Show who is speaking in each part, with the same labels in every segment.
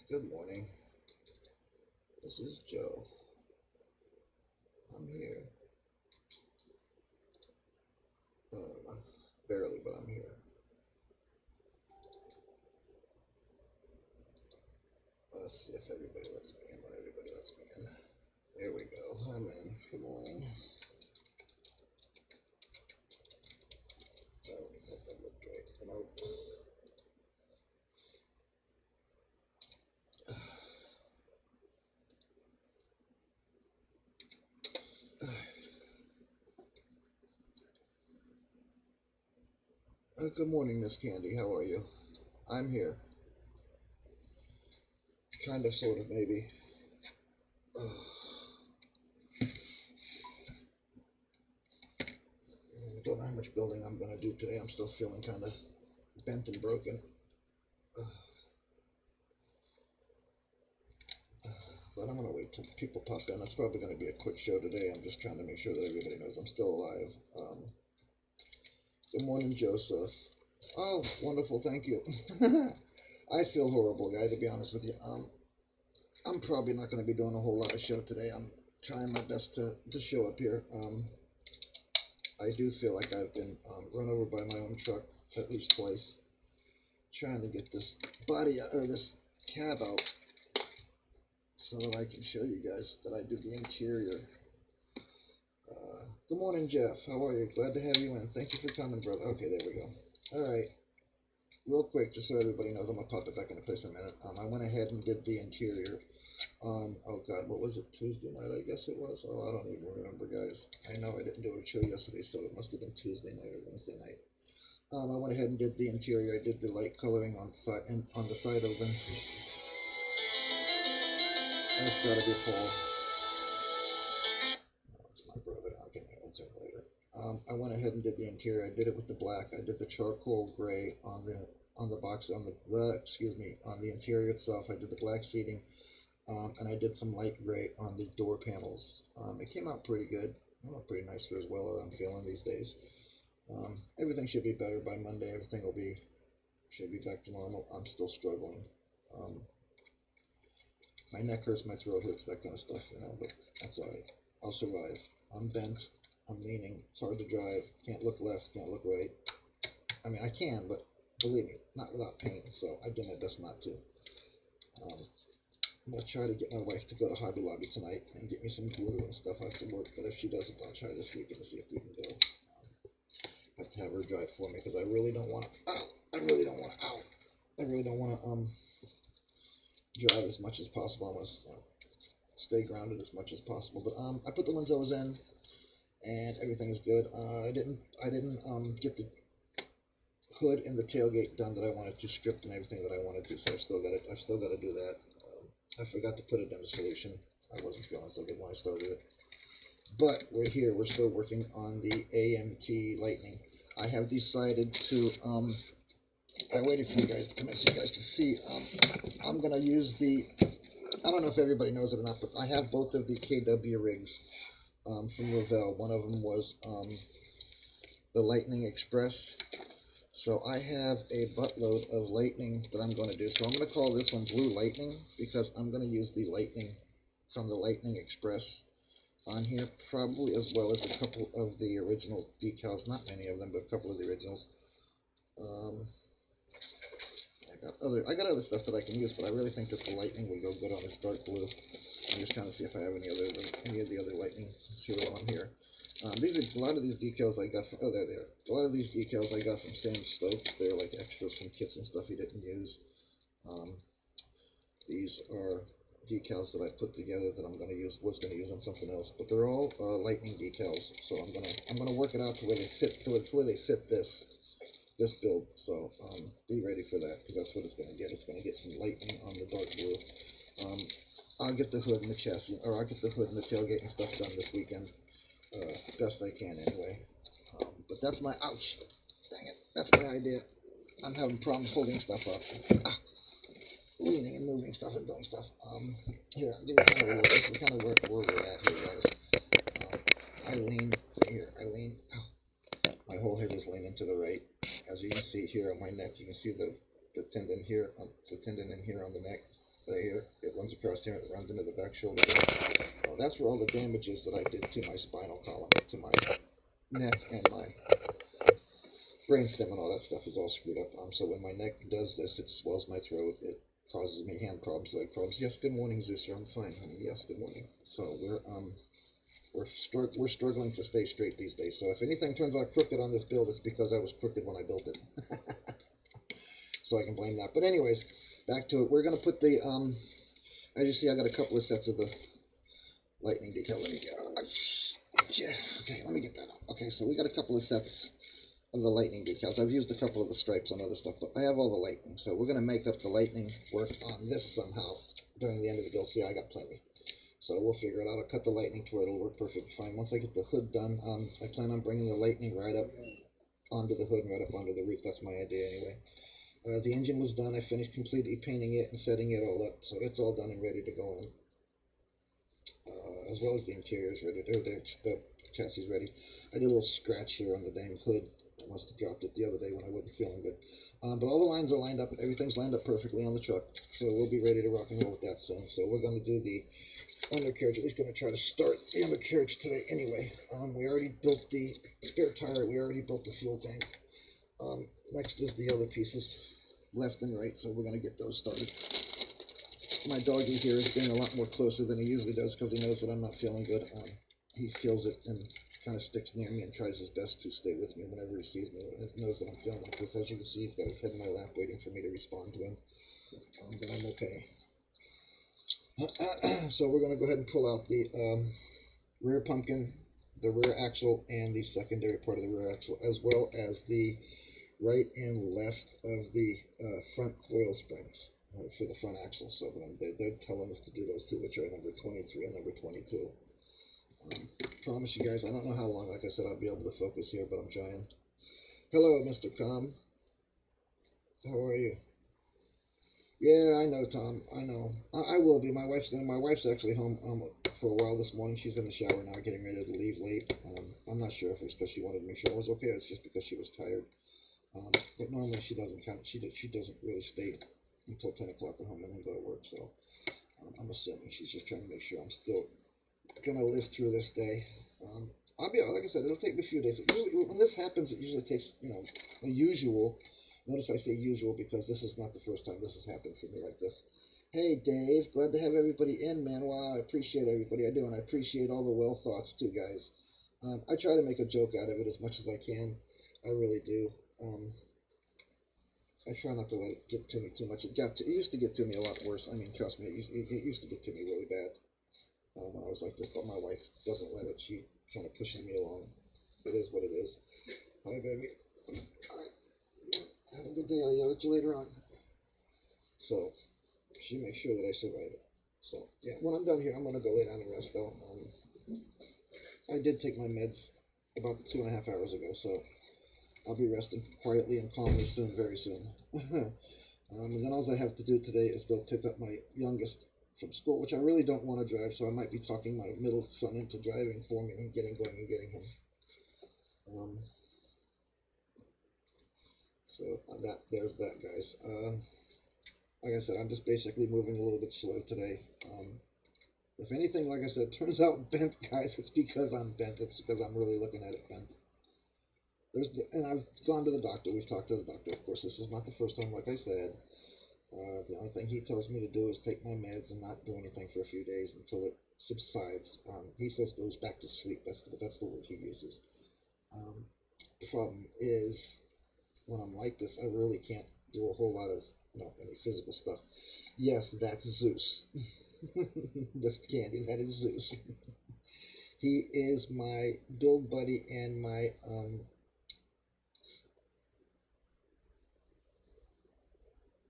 Speaker 1: Good morning. This is Joe. I'm here. Barely, but I'm here. Let's see if everybody lets me in. When everybody lets me in. There we go. I'm in. Good morning. Oh, that looked right. Nope. Good morning, Miss Candy. How are you? I'm here. Kind of, sort of, maybe. Don't know how much building I'm gonna do today. I'm still feeling kind of bent and broken. But I'm gonna wait till people pop in. It's probably gonna be a quick show today. I'm just trying to make sure that everybody knows I'm still alive. Good morning, Joseph. Oh, wonderful. Thank you. I feel horrible, guy, to be honest with you. I'm probably not going to be doing a whole lot of show today. I'm trying my best to show up here. I do feel like I've been run over by my own truck at least twice, trying to get this body or this cab out so that I can show you guys that I did the interior. Good morning, Jeff. How are you? Glad to have you in. Thank you for coming, brother. Okay, there we go. All right. Real quick, just so everybody knows, I'm going to pop it back into place in a minute. I went ahead and did the interior on, oh God, what was it? Tuesday night, I guess it was. Oh, I don't even remember, guys. I know I didn't do a show yesterday, so it must have been Tuesday night or Wednesday night. I went ahead and did the interior. I did the light coloring on the side and on the side of the. That's got to be Paul. That's my brother. I'll get my answer later. I went ahead and did the interior. I did it with the black. I did the charcoal gray on the box on the excuse me on the interior itself. I did the black seating, and I did some light gray on the door panels. It came out pretty good. Pretty nice for as well as I'm feeling these days. Everything should be better by Monday. Everything should be back to normal. I'm still struggling. My neck hurts, my throat hurts, that kind of stuff, but that's all right. I'll survive. I'm bent. I'm leaning. It's hard to drive. Can't look left. Can't look right. I mean, I can, but believe me, not without pain. So I do my best not to. I'm gonna try to get my wife to go to Hobby Lobby tonight and get me some glue and stuff after work. But if she doesn't, I'll try this weekend to see if we can go. I have to have her drive for me because I really don't want to. I really don't want to. I really don't want to drive as much as possible. I want to stay grounded as much as possible. But I put the Lenzos in, and everything is good. I didn't get the hood and the tailgate done that I wanted to, stripped and everything that I wanted to. So I've still got to do that. I forgot to put it in the solution. I wasn't feeling so good when I started it. But we're here. We're still working on the AMT Lightning. I have decided to. I waited for you guys to come in so you guys can see. I'm gonna use the. I don't know if everybody knows it or not, but I have both of the KW rigs from Revell. One of them was the Lightning Express. So I have a buttload of Lightning that I'm going to do. So I'm going to call this one Blue Lightning because I'm going to use the Lightning from the Lightning Express on here, probably as well as a couple of the original decals. Not many of them, but a couple of the originals. I got other stuff that I can use, but I really think that the Lightning would go good on this dark blue. I'm just trying to see if I have any of the other Lightning serial on here. A lot of these decals I got from, oh, there they are. A lot of these decals I got from Sam Stokes. They're like extras from kits and stuff he didn't use. These are decals that I put together that was going to use on something else. But they're all Lightning decals, so I'm gonna work it out to where they fit this build. So be ready for that because that's what it's going to get. It's going to get some Lightning on the dark blue. I'll get the hood and the chassis, or I'll get the hood and the tailgate and stuff done this weekend. Best I can anyway. But that's my, ouch, dang it, that's my idea. I'm having problems holding stuff up. Leaning and moving stuff and doing stuff. Here, I'll give you kind of a look. This is kind of where we're at here, guys. I lean, see here, my whole head is leaning to the right. As you can see here on my neck, you can see the tendon here, the tendon in here on the neck. right here. It runs across here and it runs into the back shoulder. Well, that's where all the damage is that I did to my spinal column, to my neck, and my brainstem, and all that stuff is all screwed up. So when my neck does this, it swells my throat. It causes me hand problems, leg problems. Yes, good morning, Zeus. I'm fine, honey. Yes, good morning. So we're struggling to stay straight these days. So if anything turns out crooked on this build, it's because I was crooked when I built it. So I can blame that. But anyways, back to it. We're gonna put the as you see, I got a couple of sets of the lightning decal. Let me get okay, let me get that out. Okay, so we got a couple of sets of the lightning decals. I've used a couple of the stripes on other stuff, but I have all the lightning. So we're gonna make up the lightning work on this somehow during the end of the build. See, I got plenty. So we'll figure it out. I'll cut the lightning to where it'll work perfectly fine. Once I get the hood done, I plan on bringing the lightning right up onto the hood and right up onto the roof. That's my idea anyway. The engine was done. I finished completely painting it and setting it all up. So it's all done and ready to go in. As well as the interior is ready. The chassis is ready. I did a little scratch here on the dang hood. I must have dropped it the other day when I wasn't feeling good. But all the lines are lined up. Everything's lined up perfectly on the truck. So we'll be ready to rock and roll with that soon. So we're going to do the undercarriage. At least going to try to start the undercarriage today anyway. We already built the spare tire. We already built the fuel tank. Next is the other pieces, left and right. So we're going to get those started. My doggy here is being a lot more closer than he usually does because he knows that I'm not feeling good. He feels it and kind of sticks near me and tries his best to stay with me whenever he sees me. He knows that I'm feeling like this. As you can see, he's got his head in my lap waiting for me to respond to him. But I'm okay. So we're going to go ahead and pull out the rear pumpkin, the rear axle, and the secondary part of the rear axle, as well as the right and left of the front coil springs for the front axle. So they're telling us to do those two, which are number 23 and number 22. Promise you guys, I don't know how long, like I said, I'll be able to focus here, but I'm trying. Hello, Mr. Com. How are you? Yeah, I know, Tom. I know. I will be. My wife's actually home for a while this morning. She's in the shower now, getting ready to leave late. I'm not sure if it was because she wanted to make sure I was okay, or it's just because she was tired. But normally she doesn't she doesn't really stay until 10 o'clock at home and then go to work. So I'm assuming she's just trying to make sure I'm still gonna live through this day. I'll be, like I said, it'll take me a few days. Usually, when this happens, it usually takes, the usual. Notice I say usual because this is not the first time this has happened for me like this. Hey, Dave, glad to have everybody in, man. Wow, I appreciate everybody. I do, and I appreciate all the well thoughts too, guys. I try to make a joke out of it as much as I can. I really do. I try not to let it get to me too much. It used to get to me a lot worse. I mean, trust me, it used to get to me really bad when I was like this. But my wife doesn't let it. She kind of pushes me along. It is what it is. Hi, baby. All right. Have a good day. I'll yell at you later on. So she makes sure that I survive it. So yeah, when I'm done here, I'm gonna go lay down and rest though. I did take my meds about 2.5 hours ago, so I'll be resting quietly and calmly soon, very soon. And then all I have to do today is go pick up my youngest from school, which I really don't want to drive, so I might be talking my middle son into driving for me and getting going and getting him. So there's that, guys. Like I said, I'm just basically moving a little bit slow today. If anything, like I said, turns out bent, guys, it's because I'm bent. It's because I'm really looking at it bent. And I've gone to the doctor. We've talked to the doctor. Of course, this is not the first time, like I said. The only thing he tells me to do is take my meds and not do anything for a few days until it subsides. He says goes back to sleep. That's the word he uses. Problem is, when I'm like this, I really can't do a whole lot of any physical stuff. Yes, that's Zeus. This candy, that is Zeus. He is my build buddy and my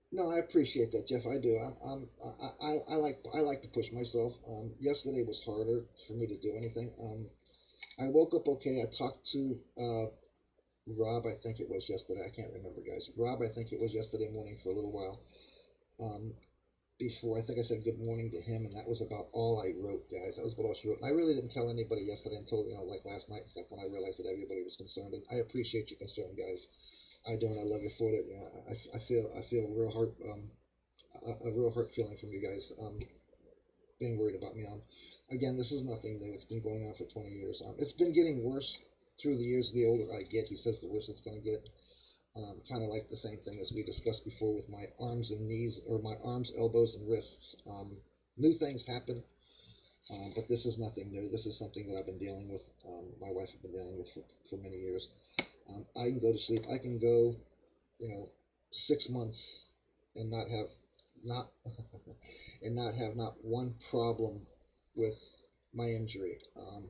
Speaker 1: No, I appreciate that, Jeff. I do. I like to push myself. Yesterday was harder for me to do anything. I woke up okay. I talked to Rob, I think it was yesterday. I can't remember, guys. Rob, I think it was yesterday morning for a little while. Before I think I said good morning to him, and that was about all I wrote, guys. That was about all she wrote. And I really didn't tell anybody yesterday until like last night and stuff when I realized that everybody was concerned. And I appreciate your concern, guys. I do, and I love you for it. I feel real heart. a real hurt feeling from you guys being worried about me. Again, this is nothing new. It's been going on for 20 years. It's been getting worse through the years. The older I get, he says, the worse it's going to get. Kind of like the same thing as we discussed before with my arms and knees, or my arms, elbows, and wrists. New things happen, but this is nothing new. This is something that I've been dealing with. My wife has been dealing with for many years. I can go to sleep. I can go, 6 months and not have not one problem with my injury.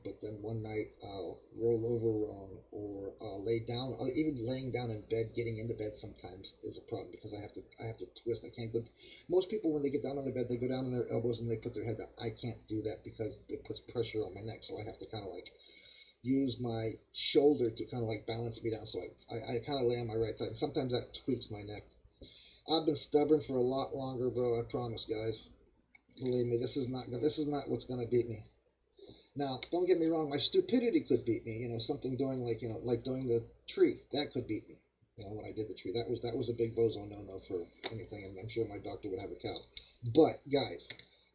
Speaker 1: But then one night I'll roll over wrong, or I'll lay down. Even laying down in bed, getting into bed sometimes is a problem because I have to twist. I can't go. Most people, when they get down on their bed, they go down on their elbows and they put their head down. I can't do that because it puts pressure on my neck. So I have to kind of like use my shoulder to kind of like balance me down. So I kind of lay on my right side, and sometimes that tweaks my neck. I've been stubborn for a lot longer, bro. I promise, guys. Believe me, this is not what's gonna beat me. Now, don't get me wrong. My stupidity could beat me. Something doing like doing the tree, that could beat me. When I did the tree, that was a big bozo no for anything, and I'm sure my doctor would have a cow. But guys,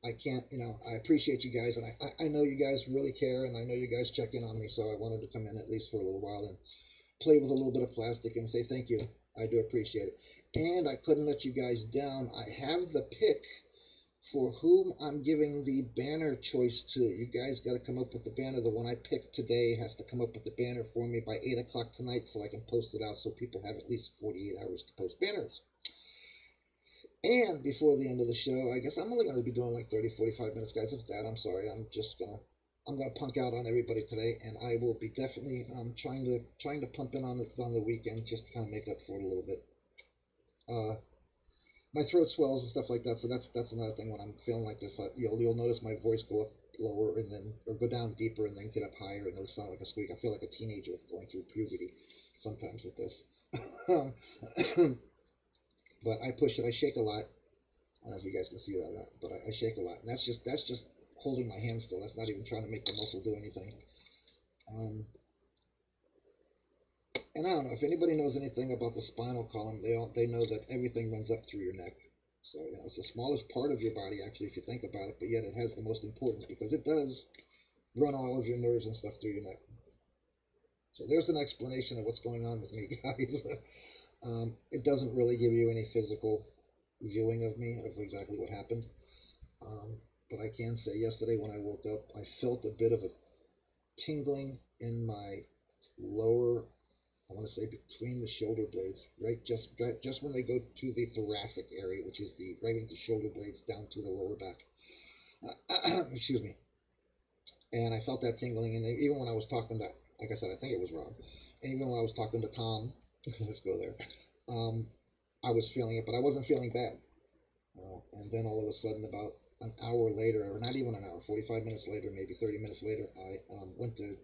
Speaker 1: I can't. I appreciate you guys, and I know you guys really care, and I know you guys check in on me. So I wanted to come in at least for a little while and play with a little bit of plastic and say thank you. I do appreciate it. And I couldn't let you guys down. I have the pick for whom I'm giving the banner choice to. You guys got to come up with the banner. The one I picked today has to come up with the banner for me by 8 o'clock tonight so I can post it out so people have at least 48 hours to post banners. And before the end of the show, I guess I'm only going to be doing like 30, 45 minutes, guys. If that, I'm sorry. I'm going to punk out on everybody today, and I will be definitely trying to pump in on the weekend just to kind of make up for it a little bit. My throat swells and stuff like that, so that's another thing. When I'm feeling like this, you'll notice my voice go up lower or go down deeper and then get up higher, and it'll sound like a squeak. I feel like a teenager going through puberty sometimes with this. But I push it. I shake a lot. I don't know if you guys can see that or not, but I shake a lot, and that's just holding my hand still. That's not even trying to make the muscle do anything. And I don't know if anybody knows anything about the spinal column. They know that everything runs up through your neck. So it's the smallest part of your body, actually, if you think about it. But yet it has the most importance because it does run all of your nerves and stuff through your neck. So there's an explanation of what's going on with me, guys. It doesn't really give you any physical viewing of me, of exactly what happened. But I can say yesterday when I woke up, I felt a bit of a tingling in my lower, I want to say between the shoulder blades, right? Just when they go to the thoracic area, which is right into the shoulder blades down to the lower back. Excuse me. And I felt that tingling, and even when I was talking to, like I said, I think it was Rob, and even when I was talking to Tom, let's go there, I was feeling it, but I wasn't feeling bad. And then all of a sudden, about an hour later, or not even an hour, 45 minutes later, maybe 30 minutes later, I went in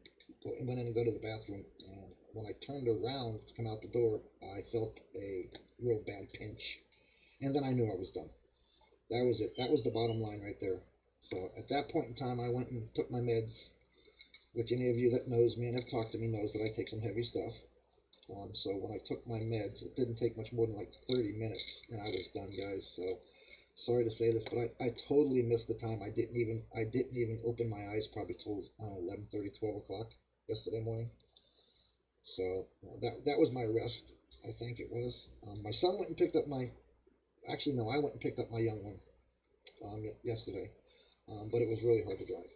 Speaker 1: and go to the bathroom, and when I turned around to come out the door, I felt a real bad pinch, and then I knew I was done. That was it. That was the bottom line right there. So at that point in time, I went and took my meds, which any of you that knows me and have talked to me knows that I take some heavy stuff. So when I took my meds, it didn't take much more than like 30 minutes, and I was done, guys. So sorry to say this, but I totally missed the time. I didn't even open my eyes probably till 11:30, 12 o'clock yesterday morning. So that was my rest. I think it was. My son went and picked up my. Actually, no, I went and picked up my young one yesterday, but it was really hard to drive.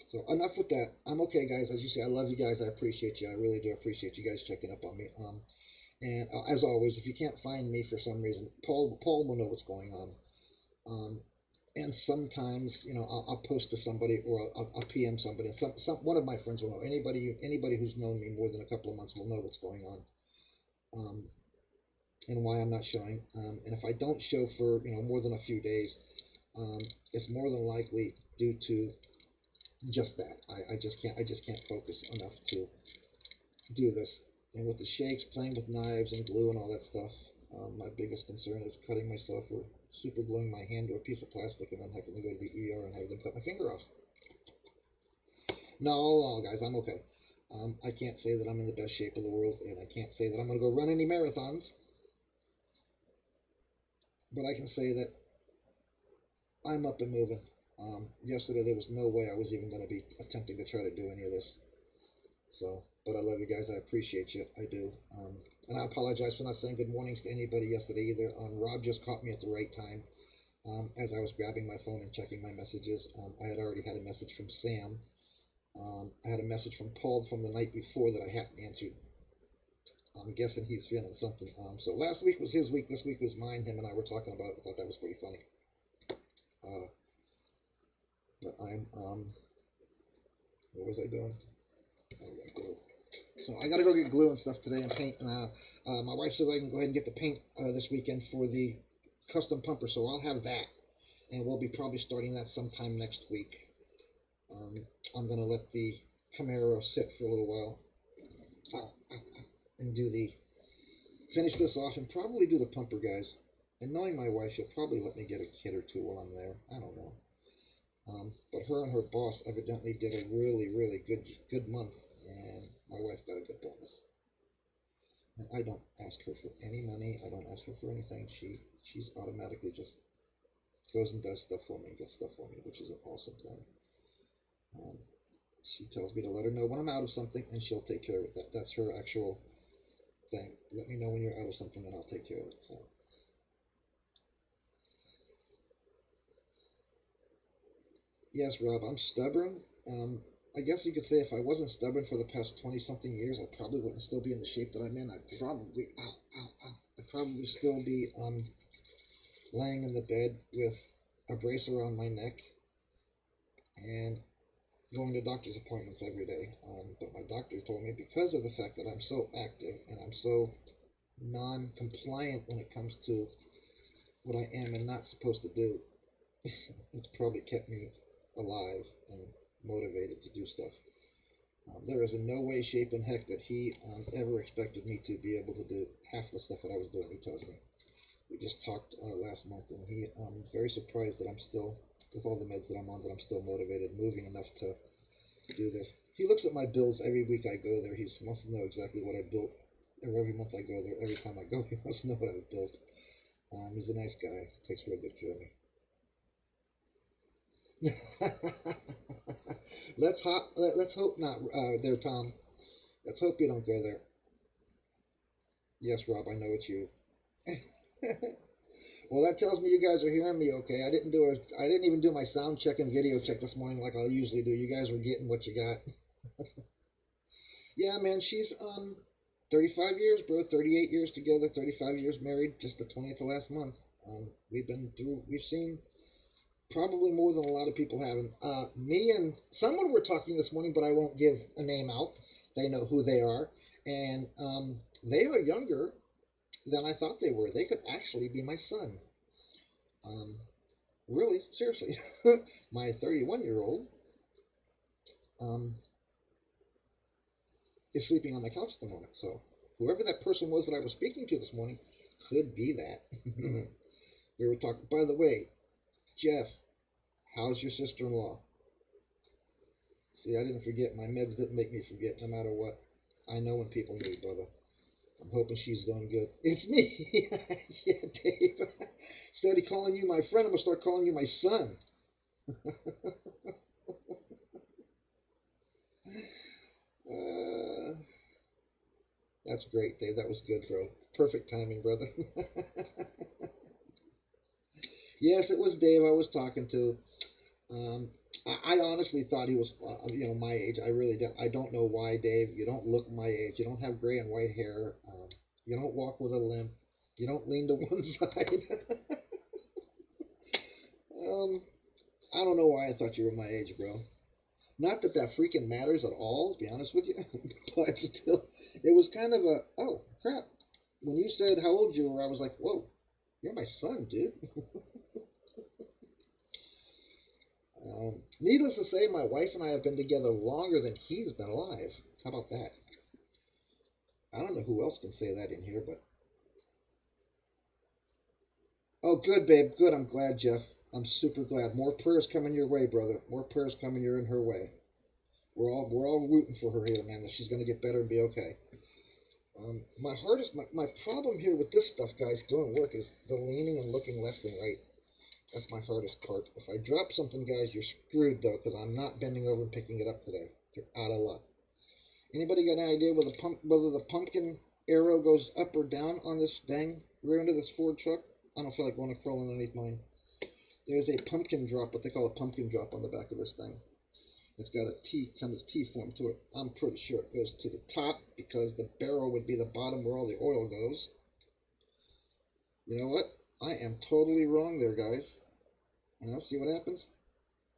Speaker 1: So enough with that. I'm okay, guys. As you say, I love you guys. I appreciate you. I really do appreciate you guys checking up on me. And as always, if you can't find me for some reason, Paul will know what's going on. And sometimes, I'll post to somebody, or I'll PM somebody. And one of my friends will know. Anybody who's known me more than a couple of months will know what's going on. And why I'm not showing. And if I don't show for more than a few days, it's more than likely due to just that. I just can't focus enough to do this. And with the shakes, playing with knives and glue and all that stuff, my biggest concern is cutting myself or super gluing my hand to a piece of plastic and then having to go to the ER and have them cut my finger off. No, guys, I'm okay. I can't say that I'm in the best shape of the world, and I can't say that I'm going to go run any marathons. but I can say that I'm up and moving. Yesterday there was no way I was even going to be attempting to try to do any of this. So, but I love you guys. I appreciate you. I do. And I apologize for not saying good mornings to anybody yesterday either. Rob just caught me at the right time as I was grabbing my phone and checking my messages. I had already had a message from Sam. I had a message from Paul from the night before that I hadn't answered. I'm guessing he's feeling something. So last week was his week. This week was mine. Him and I were talking about it. I thought that was pretty funny. But I'm, what was I doing? Oh, yeah, glue. So I got to go get glue and stuff today and paint. My wife says I can go ahead and get the paint this weekend for the custom pumper. So I'll have that. And we'll be probably starting that sometime next week. I'm going to let the Camaro sit for a little while. And finish this off and probably do the pumper, guys. And knowing my wife, she'll probably let me get a kid or two while I'm there. I don't know. But her and her boss evidently did a really, really good month, and my wife got a good bonus. And I don't ask her for any money. I don't ask her for anything. She's automatically just goes and does stuff for me, gets stuff for me, which is an awesome thing. She tells me to let her know when I'm out of something, and she'll take care of it. That's her actual thing. Let me know when you're out of something, and I'll take care of it. So. Yes, Rob, I'm stubborn. I guess you could say if I wasn't stubborn for the past 20-something years, I probably wouldn't still be in the shape that I'm in. I'd probably still be laying in the bed with a brace around my neck and going to doctor's appointments every day. But my doctor told me because of the fact that I'm so active and I'm so non-compliant when it comes to what I am and not supposed to do, it's probably kept me alive and motivated to do stuff. There is in no way, shape, and heck that he ever expected me to be able to do half the stuff that I was doing, he tells me. We just talked last month, and he very surprised that I'm still, with all the meds that I'm on, that I'm still motivated, moving enough to do this. He looks at my bills every week I go there. He wants to know exactly what I built. Every month I go there, every time I go, he wants to know what I've built. He's a nice guy. He takes real good care of me. Let's hope not, there, Tom. Let's hope you don't go there. Yes, Rob, I know it's you. Well, that tells me you guys are hearing me okay. I didn't even do my sound check and video check this morning like I usually do. You guys were getting what you got. Yeah, man, she's 35 years, bro. 38 years together, 35 years married. Just the 20th of last month. We've seen probably more than a lot of people haven't. Me and someone were talking this morning, but I won't give a name out. They know who they are. And they are younger than I thought they were. They could actually be my son. Really, seriously. My 31-year-old is sleeping on my couch at the moment. So whoever that person was that I was speaking to this morning could be that. We were talking, by the way, Jeff, how's your sister-in-law? See, I didn't forget. My meds didn't make me forget no matter what. I know when people need, brother. I'm hoping she's doing good. It's me. Yeah, Dave. Instead of calling you my friend, I'm going to start calling you my son. That's great, Dave. That was good, bro. Perfect timing, brother. Yes, it was Dave I was talking to. I honestly thought he was, my age. I really did. I don't know why, Dave. You don't look my age. You don't have gray and white hair. You don't walk with a limp. You don't lean to one side. I don't know why I thought you were my age, bro. Not that that freaking matters at all, to be honest with you. But still, it was kind of a, oh, crap. When you said how old you were, I was like, whoa, you're my son, dude. Needless to say, my wife and I have been together longer than he's been alive. How about that? I don't know who else can say that in here, but... Oh, good, babe. Good. I'm glad, Jeff. I'm super glad. More prayers coming your way, brother. More prayers coming your in her way. We're all rooting for her here, man, that she's going to get better and be okay. My problem here with this stuff, guys, doing work is the leaning and looking left and right. That's my hardest part. If I drop something, guys, you're screwed, though, because I'm not bending over and picking it up today. You're out of luck. Anybody got any idea whether the pumpkin arrow goes up or down on this dang rear end of this Ford truck? I don't feel like going to crawl underneath mine. There's a pumpkin drop, what they call a pumpkin drop on the back of this thing. It's got a T, kind of T form to it. I'm pretty sure it goes to the top because the barrel would be the bottom where all the oil goes. You know what? I am totally wrong there, guys. You know, see what happens?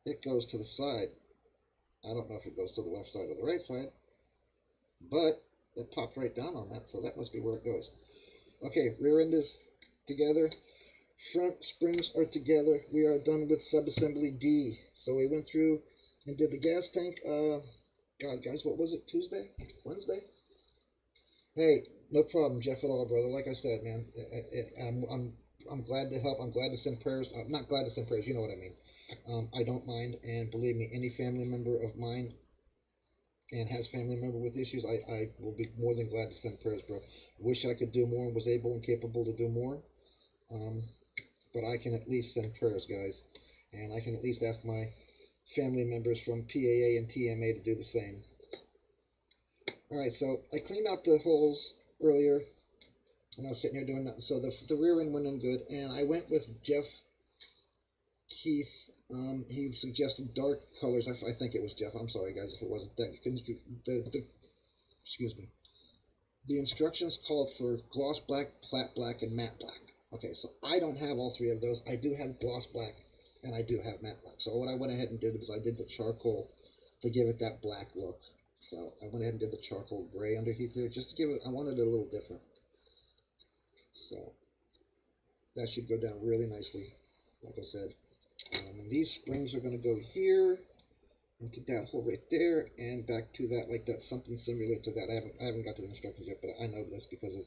Speaker 1: It goes to the side. I don't know if it goes to the left side or the right side, but it popped right down on that, so that must be where it goes. Okay, rear end is together. Front springs are together. We are done with subassembly D. So we went through and did the gas tank. God, guys, what was it? Tuesday? Wednesday? Hey, no problem, Jeff, at all, brother. Like I said, man, I'm glad to help. I'm glad to send prayers. I'm not glad to send prayers. You know what I mean. I don't mind, and believe me, any family member of mine and has family member with issues, I will be more than glad to send prayers, bro. Wish I could do more and was able and capable to do more. But I can at least send prayers, guys, and I can at least ask my family members from PAA and TMA to do the same. Alright, so I cleaned out the holes earlier, and I was sitting here doing nothing, so the rear end went in good, and I went with Jeff Keith. He suggested dark colors. I think it was Jeff. I'm sorry, guys, if it wasn't that. Excuse me. The instructions called for gloss black, flat black, and matte black. Okay, so I don't have all three of those. I do have gloss black, and I do have matte black. So what I went ahead and did was I did the charcoal to give it that black look. So I went ahead and did the charcoal gray underneath here just to give it, I wanted it a little different. So that should go down really nicely, like I said. And these springs are going to go here into that hole right there and back to that, like that, something similar to that. I haven't got to the instructions yet, but I know this because of.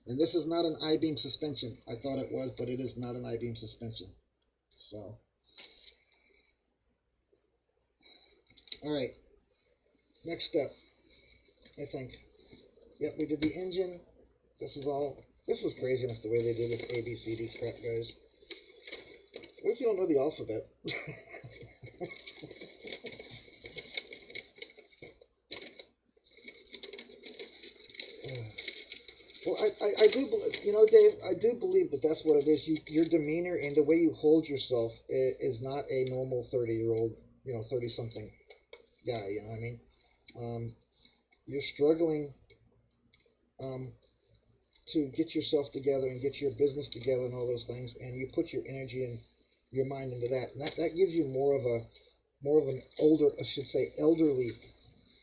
Speaker 1: And this is not an I-beam suspension. I thought it was, but it is not an I-beam suspension. So, all right. Next step, I think. Yep, we did the engine. This is craziness the way they did this ABCD crap, guys. What if you don't know the alphabet? Well, I do believe, you know, Dave, I do believe that that's what it is. Your demeanor and the way you hold yourself is not a normal 30-year-old, 30-something guy, you know what I mean? You're struggling to get yourself together and get your business together and all those things, and you put your energy and your mind into that. And that gives you more of an older, I should say, elderly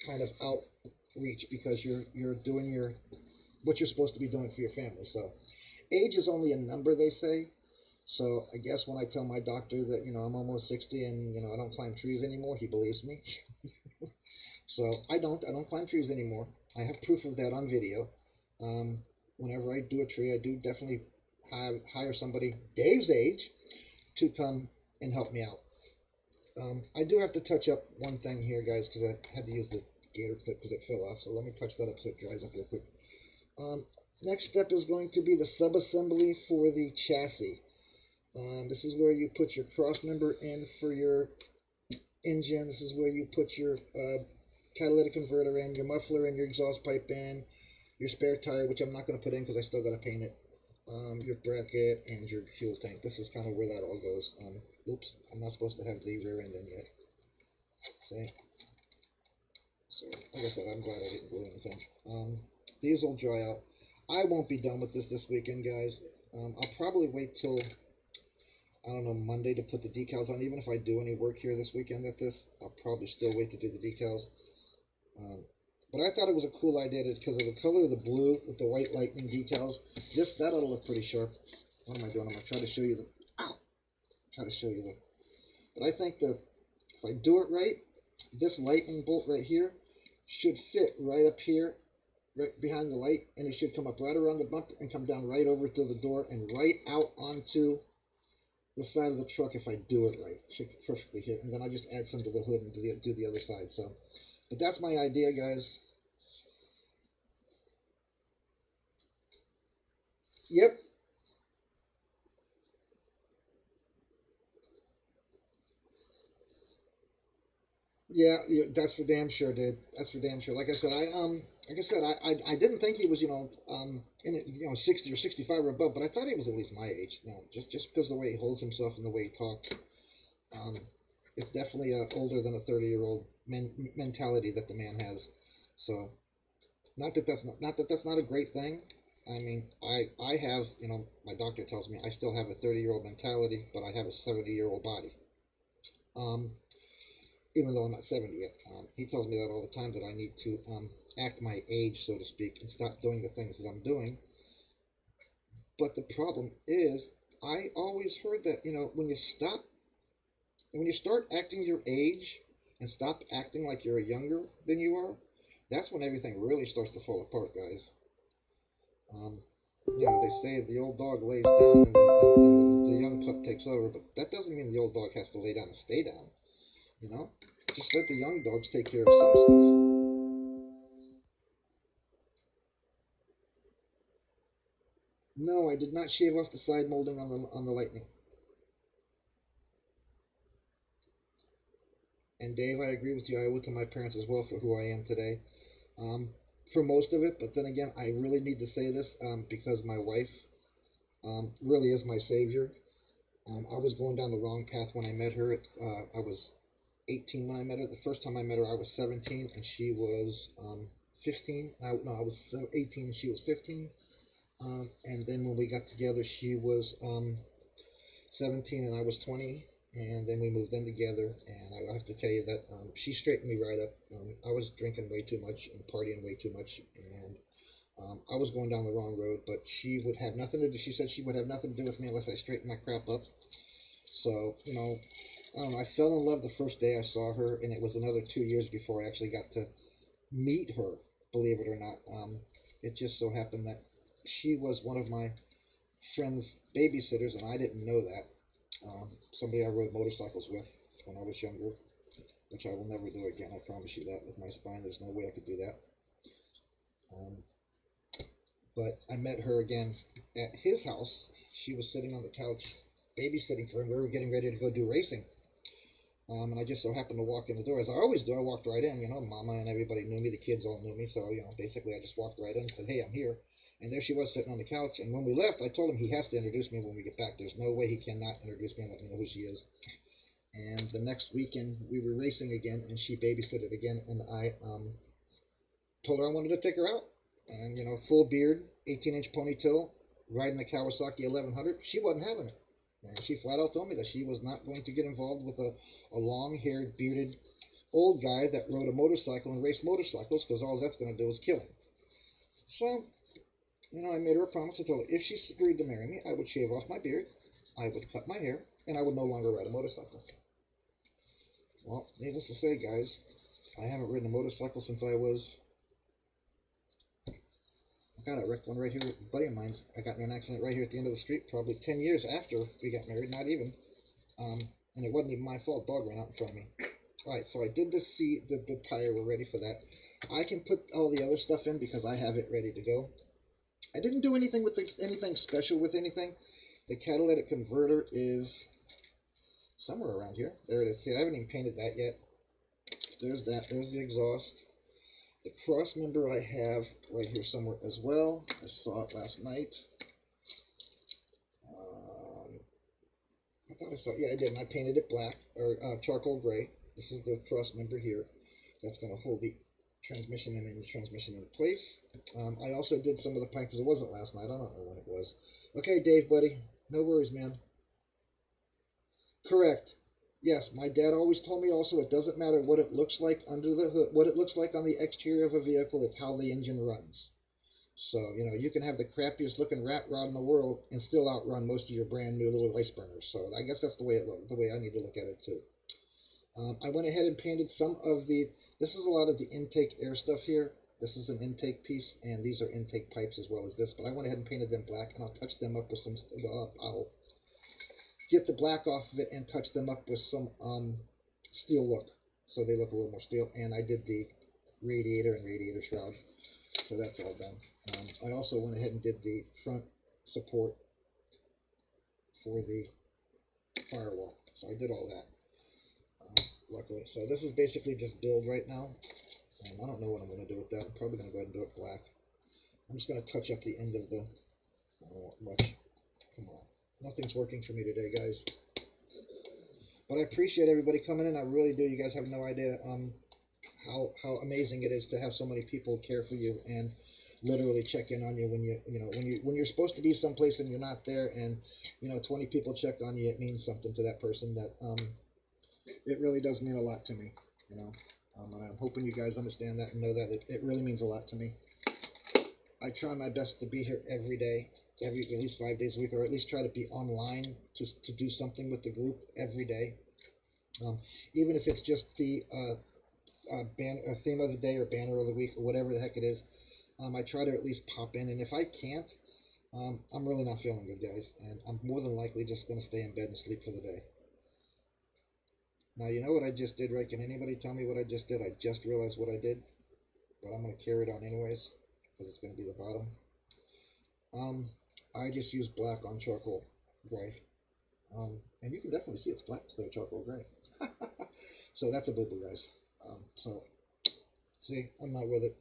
Speaker 1: kind of outreach because you're doing what you're supposed to be doing for your family. So age is only a number, they say. So I guess when I tell my doctor that, I'm almost 60 and, I don't climb trees anymore, he believes me. So I don't climb trees anymore. I have proof of that on video. Whenever I do a tree, I do definitely hire somebody Dave's age to come and help me out. I do have to touch up one thing here, guys, because I had to use the gator clip because it fell off. So let me touch that up so it dries up real quick. Next step is going to be the sub-assembly for the chassis. This is where you put your cross member in for your engine. This is where you put your catalytic converter in, your muffler in, your exhaust pipe in, your spare tire, which I'm not going to put in because I still got to paint it, your bracket, and your fuel tank. This is kind of where that all goes. Oops, I'm not supposed to have the rear end in yet. See? So, like I said, I'm glad I didn't glue anything. These will dry out. I won't be done with this weekend, guys. I'll probably wait till, I don't know, Monday to put the decals on. Even if I do any work here this weekend at this, I'll probably still wait to do the decals. But I thought it was a cool idea because of the color of the blue with the white lightning decals. That ought to look pretty sharp. What am I doing? I'm going to try to show you But I think that if I do it right, this lightning bolt right here should fit right up here, right behind the light, and it should come up right around the bumper and come down right over to the door and right out onto the side of the truck if I do it right. It should perfectly hit, and then I'll just add some to the hood and do the other side. So, but that's my idea, guys. Yep. Yeah, yeah, that's for damn sure, dude. That's for damn sure. Like I said, I didn't think he was, in it, 60 or 65 or above, but I thought he was at least my age. Just because of the way he holds himself and the way he talks, um, it's definitely older than a 30-year-old mentality that the man has. So, not that that's not a great thing. I mean, I have, my doctor tells me I still have a 30-year-old mentality, but I have a 70-year-old body. Um, Even though I'm not 70 yet. He tells me that all the time, that I need to act my age, so to speak, and stop doing the things that I'm doing. But the problem is, I always heard that, when you start acting your age and stop acting like you're younger than you are, that's when everything really starts to fall apart, guys. Um, they say the old dog lays down and the young pup takes over, but that doesn't mean the old dog has to lay down and stay down, you know? Just let the young dogs take care of some stuff. No, I did not shave off the side molding on the Lightning. And Dave, I agree with you. I owe it to my parents as well for who I am today. Um, for most of it, but then again, I really need to say this because my wife really is my savior. I was going down the wrong path when I met her. I was 18 when I met her. The first time I met her, I was 17 and she was 15. No, I was 18 and she was 15. And then when we got together, she was 17 and I was 20. And then we moved in together. And I have to tell you that she straightened me right up. I was drinking way too much and partying way too much. And I was going down the wrong road. But she would have nothing to do. She said she would have nothing to do with me unless I straightened my crap up. So, I don't know. I fell in love the first day I saw her. And it was another 2 years before I actually got to meet her, believe it or not. It just so happened that she was one of my friend's babysitters, and I didn't know that. Somebody I rode motorcycles with when I was younger, which I will never do again. I promise you that. With my spine, there's no way I could do that. Um, but I met her again at his house. She was sitting on the couch babysitting for him. We were getting ready to go do racing. And I just so happened to walk in the door, as I always do. I walked right in, Mama and everybody knew me, the kids all knew me, so, basically I just walked right in and said, hey, I'm here. And there she was sitting on the couch, and when we left, I told him he has to introduce me when we get back. There's no way he cannot introduce me and let me know who she is. And the next weekend, we were racing again, and she babysitted again, and I told her I wanted to take her out. And, full beard, 18-inch ponytail, riding a Kawasaki 1100. She wasn't having it. And she flat out told me that she was not going to get involved with a long-haired, bearded old guy that rode a motorcycle and raced motorcycles, because all that's going to do is kill him. So, I made her a promise. I told her if she agreed to marry me, I would shave off my beard, I would cut my hair, and I would no longer ride a motorcycle. Well, needless to say, guys, I haven't ridden a motorcycle since I got a wrecked one right here with a buddy of mine's. I got in an accident right here at the end of the street, probably 10 years after we got married, not even. And it wasn't even my fault. Dog ran out in front of me. All right, so I did the seat, the tire. We're ready for that. I can put all the other stuff in because I have it ready to go. I didn't do anything with anything special with anything. The catalytic converter is somewhere around here. There it is. See, I haven't even painted that yet. There's that. There's the exhaust. The cross member I have right here somewhere as well. I saw it last night. I thought I saw it. Yeah, I did. And I painted it black, or charcoal gray. This is the cross member here. That's going to hold the transmission and the transmission in place. I also did some of the pipes. It wasn't last night. I don't know when it was. Okay, Dave, buddy. No worries, man. Correct. Yes, my dad always told me also it doesn't matter what it looks like under the hood, what it looks like on the exterior of a vehicle, it's how the engine runs. So, you can have the crappiest looking rat rod in the world and still outrun most of your brand new little ice burners. So I guess that's the way the way I need to look at it too. I went ahead and painted some of this is a lot of the intake air stuff here. This is an intake piece, and these are intake pipes as well as this, but I went ahead and painted them black, and I'll touch them up with some, I'll get the black off of it and touch them up with some steel look, so they look a little more steel. And I did the radiator and radiator shroud, so that's all done. I also went ahead and did the front support for the firewall. So I did all that, luckily. So this is basically just build right now. I don't know what I'm going to do with that. I'm probably going to go ahead and do it black. I'm just going to touch up the end of the, I don't want much. Come on. Nothing's working for me today, guys. But I appreciate everybody coming in. I really do. You guys have no idea how amazing it is to have so many people care for you and literally check in on you when you're supposed to be someplace and you're not there, and 20 people check on you. It means something to that person. That it really does mean a lot to me. And I'm hoping you guys understand that and know that it really means a lot to me. I try my best to be here every day, at least 5 days a week, or at least try to be online to do something with the group every day. Even if it's just the theme of the day or banner of the week or whatever the heck it is, I try to at least pop in. And if I can't, I'm really not feeling good, guys, and I'm more than likely just going to stay in bed and sleep for the day. Now, you know what I just did, right? Can anybody tell me what I just did? I just realized what I did, but I'm going to carry it on anyways, because it's going to be the bottom. I just used black on charcoal gray. And you can definitely see it's black instead of charcoal gray. So that's a boo-boo, guys. So, see, I'm not with it.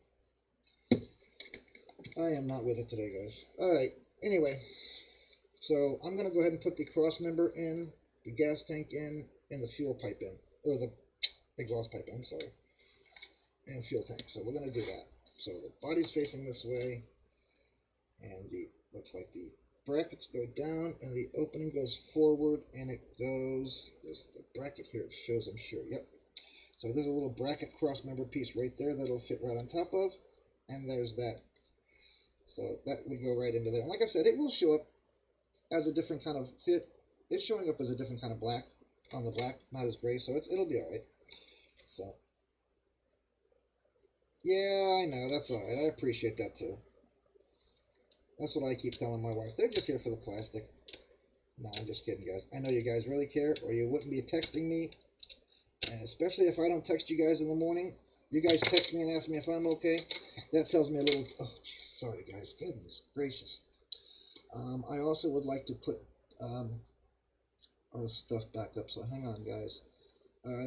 Speaker 1: I am not with it today, guys. Alright, anyway. So, I'm going to go ahead and put the cross member in, the gas tank in, and the fuel pipe in. Or the exhaust pipe in, I'm sorry. And fuel tank. So, we're going to do that. So, the body's facing this way. And looks like the brackets go down and the opening goes forward, and it goes, there's the bracket here, it shows, I'm sure, yep. So there's a little bracket cross member piece right there that'll fit right on top of, and there's that. So that would go right into there. And like I said, it will show up as a different kind of, see it? It's showing up as a different kind of black on the black, not as gray, so it'll be alright. So, yeah, I know, that's alright, I appreciate that too. That's what I keep telling my wife. They're just here for the plastic. No, I'm just kidding, guys. I know you guys really care, or you wouldn't be texting me. And especially if I don't text you guys in the morning. You guys text me and ask me if I'm okay. That tells me a little... Oh, geez, sorry, guys. Goodness gracious. I also would like to put our stuff back up. So hang on, guys.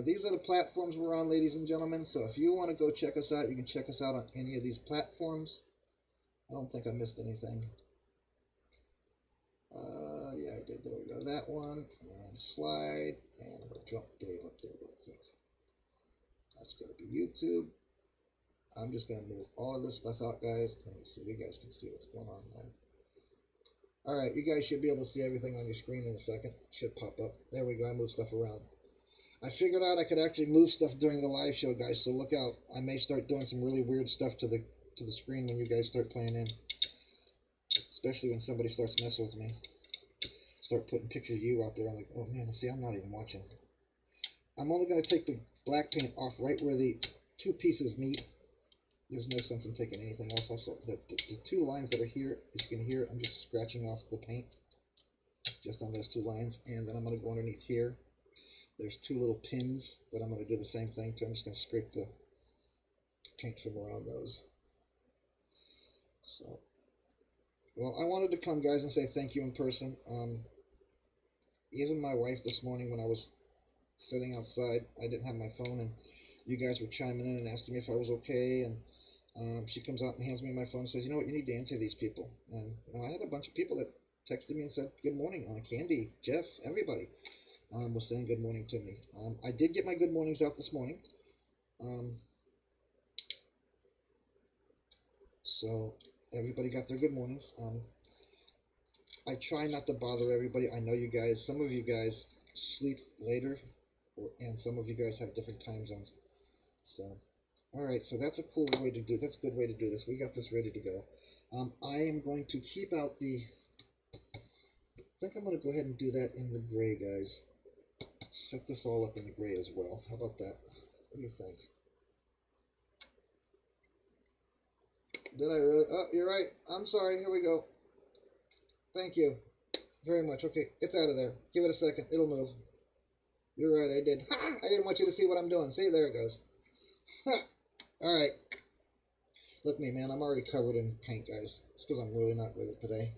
Speaker 1: These are the platforms we're on, ladies and gentlemen. So if you want to go check us out, you can check us out on any of these platforms. I don't think I missed anything. Yeah, I did. There we go. That one. And slide. And I'm going to drop Dave up there real quick. That's going to be YouTube. I'm just going to move all of this stuff out, guys. And so you guys can see what's going on there. Alright, you guys should be able to see everything on your screen in a second. It should pop up. There we go. I moved stuff around. I figured out I could actually move stuff during the live show, guys. So look out. I may start doing some really weird stuff to the screen when you guys start playing in, especially when somebody starts messing with me. Start putting pictures of you out there. I'm like, oh man, see, I'm not even watching. I'm only going to take the black paint off right where the two pieces meet. There's no sense in taking anything else off. So the two lines that are here, as you can hear, I'm just scratching off the paint just on those two lines, and then I'm going to go underneath here. There's two little pins that I'm going to do the same thing to. I'm just going to scrape the paint from around those. So, well, I wanted to come, guys, and say thank you in person. Even my wife this morning, when I was sitting outside, I didn't have my phone, and you guys were chiming in and asking me if I was okay, and she comes out and hands me my phone and says, you know what, you need to answer these people. And I had a bunch of people that texted me and said good morning. Candy, Jeff, everybody was saying good morning to me. I did get my good mornings out this morning. So everybody got their good mornings. I try not to bother everybody. I know you guys, some of you guys sleep later, and some of you guys have different time zones. So, alright, so that's a cool way to do, that's a good way to do this. We got this ready to go. I am going to keep out the, I think I'm going to go ahead and do that in the gray, guys. Set this all up in the gray as well. How about that? What do you think? Did I really? Oh, you're right. I'm sorry. Here we go. Thank you very much. Okay, it's out of there. Give it a second. It'll move. You're right. I did. Ha! I didn't want you to see what I'm doing. See, there it goes. Ha! All right. Look at me, man. I'm already covered in paint, guys. It's because I'm really not with it today.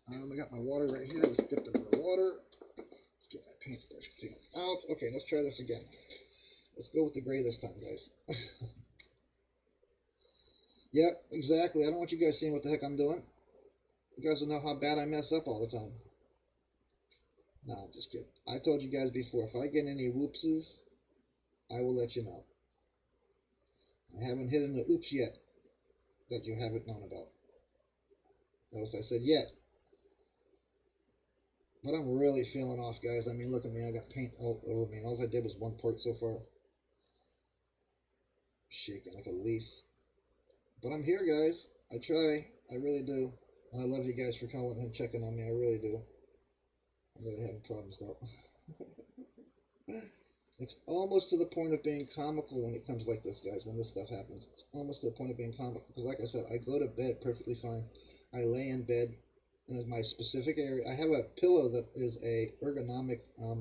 Speaker 1: I got my water right here. Let's dip it in the water. Let's get my paintbrush clean out. Okay, let's try this again. Let's go with the gray this time, guys. Yep, exactly. I don't want you guys seeing what the heck I'm doing. You guys will know how bad I mess up all the time. No, I'm just kidding. I told you guys before, if I get any whoopses, I will let you know. I haven't hit an oops yet that you haven't known about. Notice I said yet. But I'm really feeling off, guys. I mean, look at me. I got paint all over me. All I did was one part so far. Shaking like a leaf. But I'm here, guys. I try. I really do. And I love you guys for calling and checking on me. I really do. I'm really having problems, though. It's almost to the point of being comical when it comes like this, guys, when this stuff happens. It's almost to the point of being comical. Because like I said, I go to bed perfectly fine. I lay in bed in my specific area. I have a pillow that is a ergonomic, what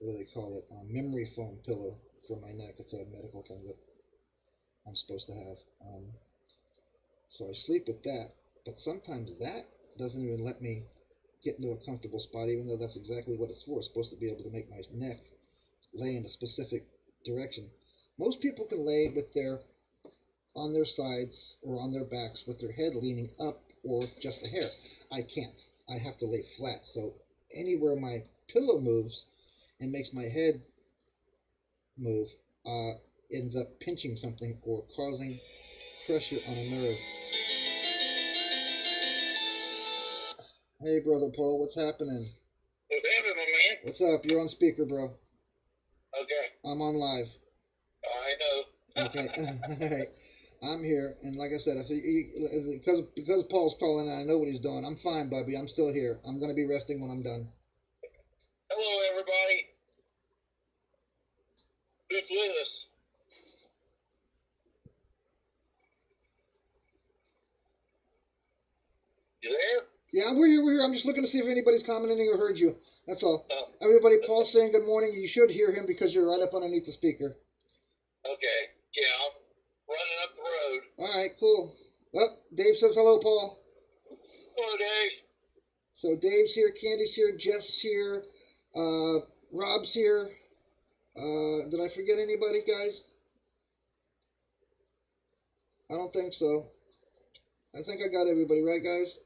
Speaker 1: do they call it, memory foam pillow for my neck. It's a medical thing that I'm supposed to have. So I sleep with that. But sometimes that doesn't even let me get into a comfortable spot, even though that's exactly what it's for. It's supposed to be able to make my neck lay in a specific direction. Most people can lay with their on their sides or on their backs with their head leaning up or just a hair. I can't. I have to lay flat. So anywhere my pillow moves and makes my head move ends up pinching something or causing pressure on a nerve. Hey, Brother Paul, what's happening?
Speaker 2: What's happening, man?
Speaker 1: What's up? You're on speaker, bro.
Speaker 2: Okay.
Speaker 1: I'm on live.
Speaker 2: I know.
Speaker 1: Okay. All right. I'm here, and like I said, because Paul's calling and I know what he's doing, I'm fine, Bubby. I'm still here. I'm going to be resting when I'm done.
Speaker 2: Hello, everybody. Who's with us? You there?
Speaker 1: Yeah, we're here. I'm just looking to see if anybody's commenting or heard you. That's all.
Speaker 2: Oh.
Speaker 1: Everybody, Paul's saying good morning. You should hear him because you're right up underneath the speaker.
Speaker 2: Okay. Yeah, I'm running up the road.
Speaker 1: All right, cool. Oh, Dave says hello, Paul.
Speaker 2: Hello, Dave.
Speaker 1: So Dave's here, Candy's here, Jeff's here, Rob's here. Did I forget anybody, guys? I don't think so. I think I got everybody, right, guys?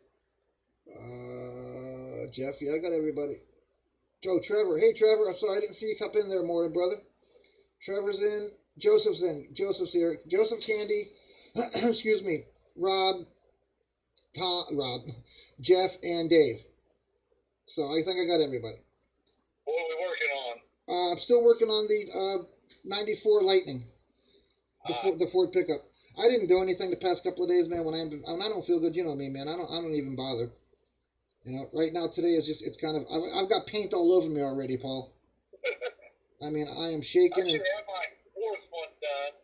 Speaker 1: Jeff, yeah, I got everybody. Joe, Trevor. Hey, Trevor, I'm sorry I didn't see you come in there more, brother. Trevor's in. Joseph's in. Joseph's here. Joseph, Candy, excuse me, Rob, Jeff, and Dave. So I think I got everybody.
Speaker 2: What are we working on?
Speaker 1: I'm still working on the 94 Lightning, the Ford pickup. I didn't do anything the past couple of days, man. When I don't feel good, you know me, man. I don't even bother. You know, right now today is just, it's kind of, I've got paint all over me already, Paul. I mean, I am shaking.
Speaker 2: I should have my fourth one done.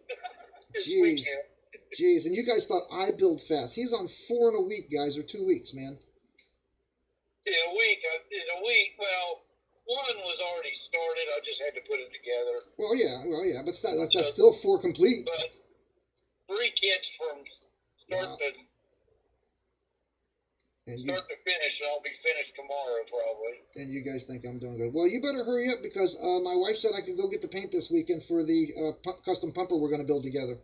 Speaker 1: Jeez, and you guys thought I build fast. He's on 4 in a week, guys, or 2 weeks, man.
Speaker 2: In a week. Well, one was already started. I just had to put it together.
Speaker 1: Well, yeah, but that's still 4 complete.
Speaker 2: But 3 kits from start to finish, and I'll be finished tomorrow probably.
Speaker 1: And you guys think I'm doing good. Well, you better hurry up because my wife said I could go get the paint this weekend for the custom pumper we're going to build together.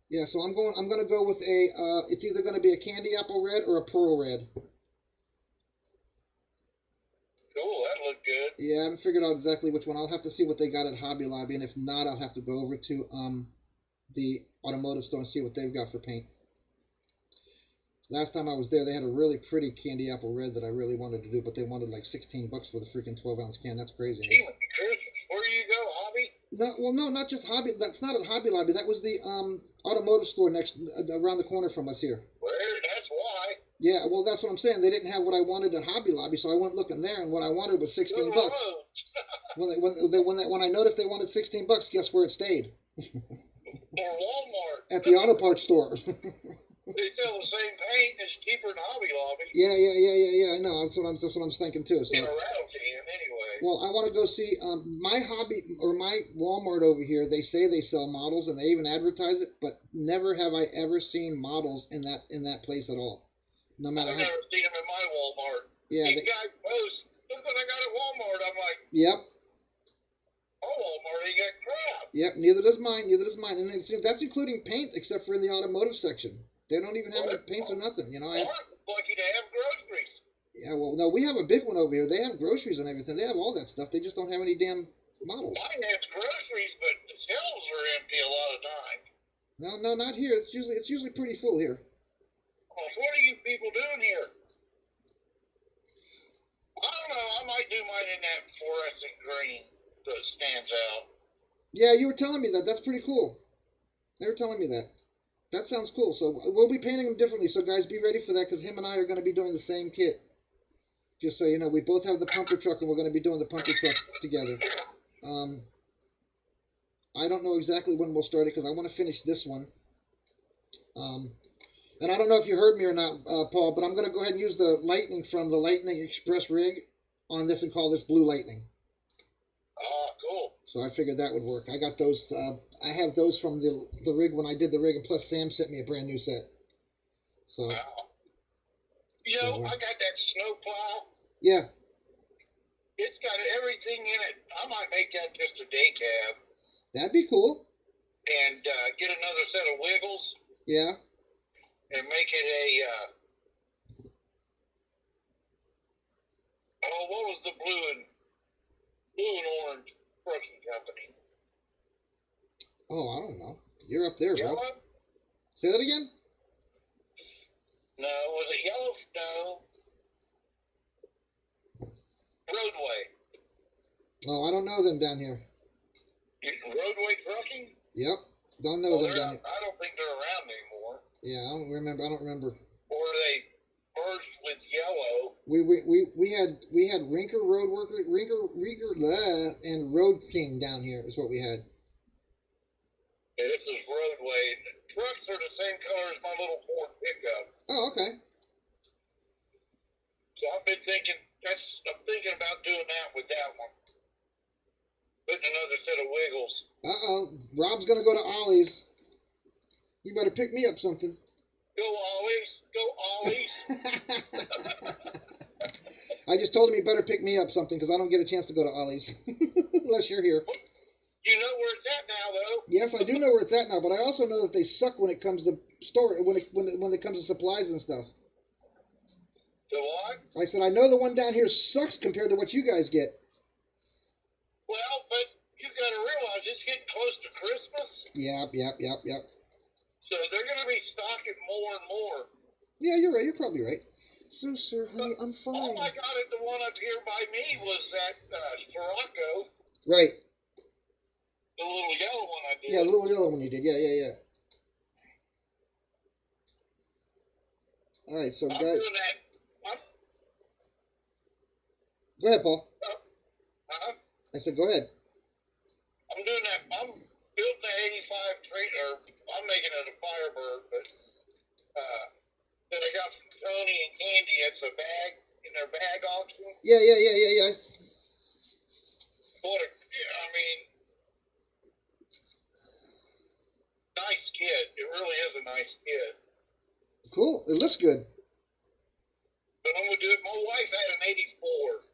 Speaker 1: Yeah, so I'm going to go with a. It's either going to be a candy apple red or a pearl red.
Speaker 2: Cool, that looked good.
Speaker 1: Yeah, I haven't figured out exactly which one. I'll have to see what they got at Hobby Lobby, and if not, I'll have to go over to the automotive store and see what they've got for paint. Last time I was there, they had a really pretty candy apple red that I really wanted to do, but they wanted like $16 for the freaking 12-ounce can. That's crazy.
Speaker 2: Where do you go, Hobby?
Speaker 1: No, not just Hobby. That's not at Hobby Lobby. That was the automotive store around the corner from us here.
Speaker 2: That's why.
Speaker 1: Yeah, well, that's what I'm saying. They didn't have what I wanted at Hobby Lobby, so I went looking there, and what I wanted was $16. When I noticed they wanted $16, guess where it stayed?
Speaker 2: Or Walmart.
Speaker 1: At the auto parts store.
Speaker 2: They sell the same paint. It's cheaper than Hobby Lobby.
Speaker 1: Yeah. I know. That's what I'm thinking too. So.
Speaker 2: In a rattle can, anyway.
Speaker 1: Well, I want to go see my Walmart over here. They say they sell models and they even advertise it, but never have I ever seen models in that place at all. No matter
Speaker 2: I've
Speaker 1: how.
Speaker 2: never seen them in my Walmart.
Speaker 1: Yeah.
Speaker 2: These guys post, look what I got at Walmart. I'm like,
Speaker 1: Yep.
Speaker 2: oh, Walmart ain't got crap.
Speaker 1: Yep. Neither does mine. Neither does mine. And that's including paint, except for in the automotive section. They don't even have any paints or nothing. You know.
Speaker 2: I'm lucky to have groceries.
Speaker 1: Yeah. Well, no, we have a big one over here. They have groceries and everything. They have all that stuff. They just don't have any damn models.
Speaker 2: Mine has groceries, but the shelves are empty a lot of times.
Speaker 1: No, not here. It's usually pretty full here.
Speaker 2: Oh, what are you people doing here? I don't know. I might do mine in that fluorescent green that stands out.
Speaker 1: Yeah, you were telling me that. That's pretty cool. They were telling me that. That sounds cool. So we'll be painting them differently. So guys, be ready for that because him and I are going to be doing the same kit. Just so you know, we both have the pumper truck and we're going to be doing the pumper truck together. I don't know exactly when we'll start it because I want to finish this one. And I don't know if you heard me or not, Paul, but I'm going to go ahead and use the Lightning from the Lightning Express rig on this and call this Blue Lightning.
Speaker 2: Oh, cool.
Speaker 1: So I figured that would work. I got those. I have those from the rig when I did the rig, and plus Sam sent me a brand new set. So.
Speaker 2: Wow. You know, I got that snow plow.
Speaker 1: Yeah.
Speaker 2: It's got everything in it. I might make that just a day cab.
Speaker 1: That'd be cool.
Speaker 2: And get another set of wiggles.
Speaker 1: Yeah.
Speaker 2: And make it a. What was the blue and orange trucking company?
Speaker 1: Oh, I don't know. You're up there,
Speaker 2: Yellow?
Speaker 1: bro. Say that again?
Speaker 2: No, was it yellow? No. Roadway.
Speaker 1: Oh, I don't know them down here.
Speaker 2: Roadway trucking?
Speaker 1: Yep. Don't know them down here.
Speaker 2: I don't think they're around anymore.
Speaker 1: Yeah, I don't remember.
Speaker 2: Or they merged with yellow.
Speaker 1: We had Rinker Road Worker, Rinker and Road King down here is what we had.
Speaker 2: Yeah, this is Roadway. The trucks are the same color as my little Ford pickup.
Speaker 1: Oh, okay.
Speaker 2: So I've been thinking about doing that with that one. Putting another set of wiggles.
Speaker 1: Rob's gonna go to Ollie's. You better pick me up something.
Speaker 2: Go Ollie's.
Speaker 1: I just told him he better pick me up something because I don't get a chance to go to Ollie's unless you're here.
Speaker 2: You know where it's at now, though.
Speaker 1: Yes, I do know where it's at now, but I also know that they suck when it comes to when it comes to supplies and stuff.
Speaker 2: The what?
Speaker 1: I said I know the one down here sucks compared to what you guys get.
Speaker 2: Well, but you got to realize it's getting close to Christmas.
Speaker 1: Yep.
Speaker 2: So they're going to be stocking more and more.
Speaker 1: Yeah, you're right. You're probably right. So, sir, honey, I'm fine.
Speaker 2: All I got at the one up here by me was that Scirocco.
Speaker 1: Right.
Speaker 2: The little yellow one I did.
Speaker 1: Yeah, the little yellow one you did. Yeah. All right, so
Speaker 2: I'm
Speaker 1: guys.
Speaker 2: doing that.
Speaker 1: Go ahead, Paul.
Speaker 2: Uh-huh.
Speaker 1: I said, go ahead.
Speaker 2: I'm doing that. I'm building the 85 trailer. I'm making it a Firebird, but that I got from Tony and Candy. It's a bag in their bag auction.
Speaker 1: Yeah.
Speaker 2: Nice kid. It really is a nice kid.
Speaker 1: Cool. It looks good.
Speaker 2: But I'm going to do it. My wife had an 84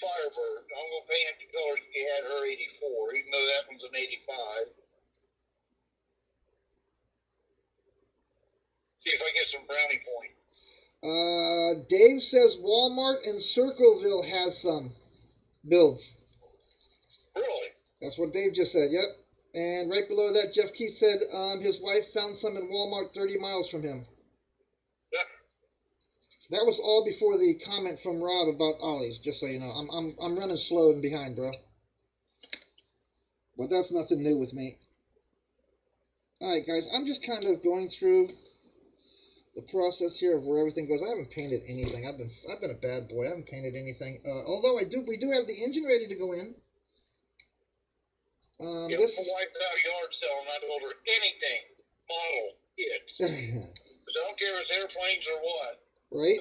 Speaker 2: Firebird. I'm going to paint it the color she had her 84, even though that one's an 85. See if I get some brownie point.
Speaker 1: Dave says Walmart in Circleville has some builds.
Speaker 2: Really?
Speaker 1: That's what Dave just said, yep. And right below that, Jeff Keith said his wife found some in Walmart 30 miles from him.
Speaker 2: Yeah.
Speaker 1: That was all before the comment from Rob about Ollie's, just so you know. I'm running slow and behind, bro. But that's nothing new with me. Alright, guys, I'm just kind of going through the process here of where everything goes. I haven't painted anything. I've been a bad boy. I haven't painted anything. Although we do have the engine ready to go in.
Speaker 2: This is wiped out yard sale, and I told her anything, model, it. I don't care if it's airplanes or what.
Speaker 1: Right?